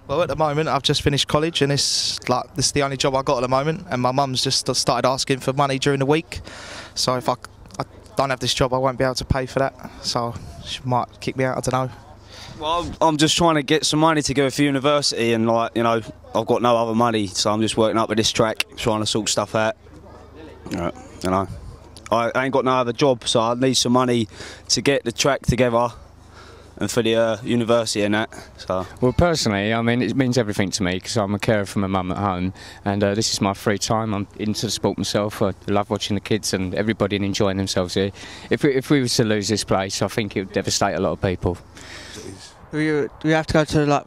Well, at the moment, I've just finished college, and this is the only job I've got at the moment. And my mum's just started asking for money during the week, so if I don't have this job, I won't be able to pay for that. So she might kick me out. I don't know. Well, I'm just trying to get some money to go for university, and I've got no other money, so I'm just working up with this track, trying to sort stuff out. I ain't got no other job, so I need some money to get the track together and for the university and that. So. Well, personally, I mean, it means everything to me because I'm a carer for my mum at home, and this is my free time. I'm into the sport myself. I love watching the kids and everybody and enjoying themselves here. If we was to lose this place, I think it would devastate a lot of people. We have to go to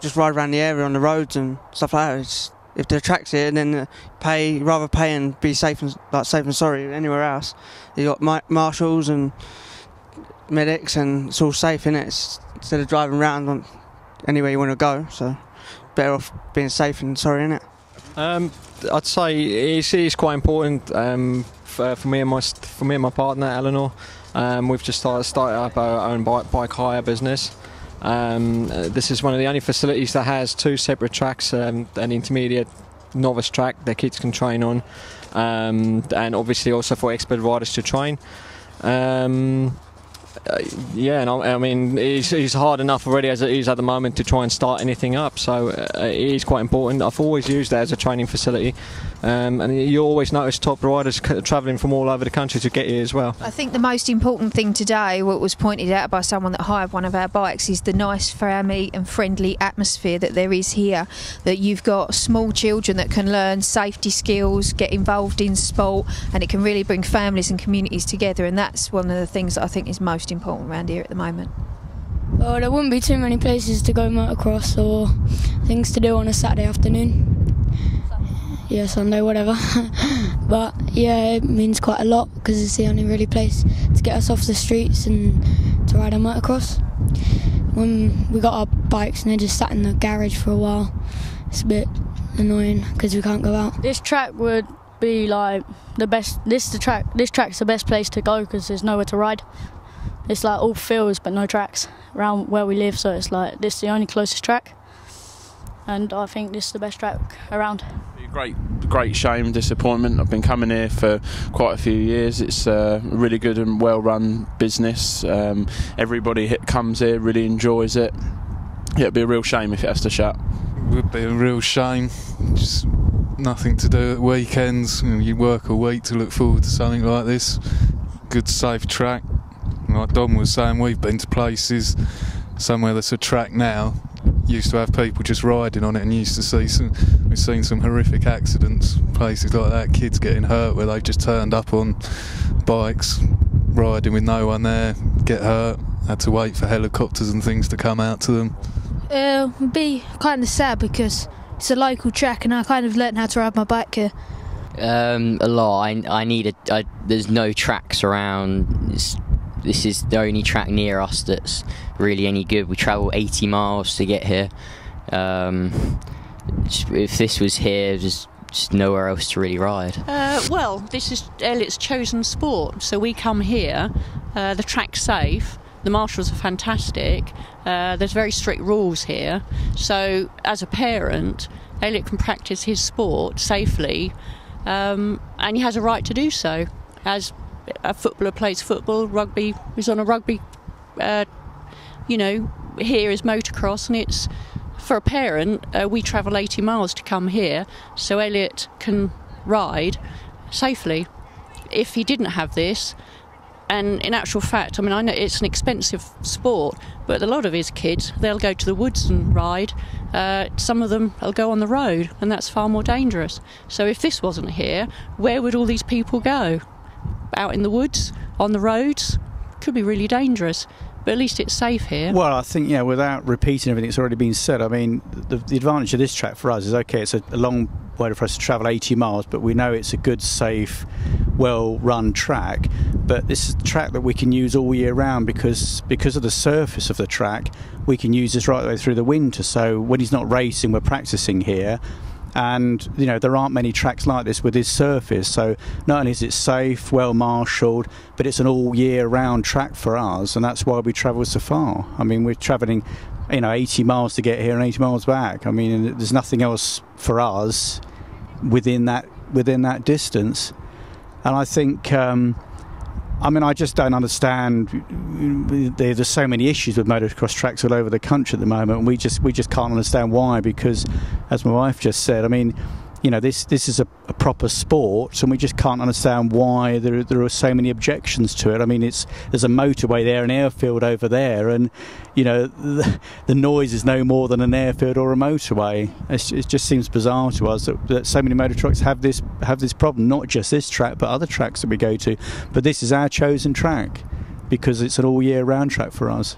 just ride around the area on the roads and stuff like that. If the track's here, then rather pay and be safe and sorry anywhere else. You got marshals and medics, and it's all safe, innit? Instead of driving around anywhere you want to go, so better off being safe and sorry, innit? I'd say it's quite important for me and my partner Eleanor. We've just started up our own bike hire business. This is one of the only facilities that has two separate tracks, an intermediate novice track that kids can train on, and obviously also for expert riders to train. And I mean, it's hard enough already as it is at the moment to try and start anything up, so it is quite important. I've always used that as a training facility, and you always notice top riders travelling from all over the country to get here as well. I think the most important thing today, what was pointed out by someone that hired one of our bikes, is the nice, family and friendly atmosphere that there is here. That you've got small children that can learn safety skills, get involved in sport, and it can really bring families and communities together, and that's one of the things that I think is most important around here at the moment. Well, there wouldn't be too many places to go motocross or things to do on a Saturday afternoon. Yeah, Sunday, whatever. But yeah, it means quite a lot because it's the only really place to get us off the streets and to ride a motocross. When we got our bikes and they're just sat in the garage for a while, it's a bit annoying because we can't go out. This track would be like the best. This track's the best place to go because there's nowhere to ride. It's like all fields but no tracks around where we live, so it's like this is the only closest track, and I think this is the best track around. Great shame, disappointment. I've been coming here for quite a few years. It's a really good and well-run business. Everybody comes here, really enjoys it. Yeah, it'd be a real shame if it has to shut. It would be a real shame. Just nothing to do at weekends. You work a week to look forward to something like this. Good, safe track. Like Don was saying, we've been to places somewhere that's a track now. Used to have people just riding on it, and we've seen some horrific accidents, places like that, kids getting hurt where they've just turned up on bikes, riding with no one there, get hurt, had to wait for helicopters and things to come out to them. It'd be kind of sad because it's a local track and I kind of learnt how to ride my bike here. A lot. There's no tracks around. This is the only track near us that's really any good. We travel 80 miles to get here. If this was here, there's just nowhere else to really ride. Well, this is Elliot's chosen sport, so we come here. The track's safe. The marshals are fantastic. There's very strict rules here. So, as a parent, Elliot can practice his sport safely, and he has a right to do so. As a footballer plays football, rugby is on a rugby, here is motocross, and it's, for a parent, we travel 80 miles to come here, so Elliot can ride safely. If he didn't have this, and in actual fact, I know it's an expensive sport, but a lot of his kids, they'll go to the woods and ride. Some of them will go on the road, and that's far more dangerous. So if this wasn't here, where would all these people go? Out in the woods, on the roads, could be really dangerous, but at least it's safe here. Well, I think, without repeating everything that's already been said, the advantage of this track for us is, okay, it's a long way for us to travel 80 miles, but we know it's a good, safe, well-run track, but this is a track that we can use all year round because of the surface of the track. We can use this right the way through the winter, so when he's not racing, we're practicing here. And there aren't many tracks like this with this surface, so not only is it safe, well marshalled, but it's an all year round track for us, and that's why we travel so far. We're travelling 80 miles to get here and 80 miles back. I mean, there's nothing else for us within that distance. And I think, I just don't understand. There's so many issues with motocross tracks all over the country at the moment, and we just can't understand why. Because, as my wife just said, this is a proper sport, and we just can't understand why there are so many objections to it. There's a motorway there, an airfield over there, and the noise is no more than an airfield or a motorway. It just seems bizarre to us that so many motor trucks have this problem. Not just this track, but other tracks that we go to. But this is our chosen track because it's an all year round track for us.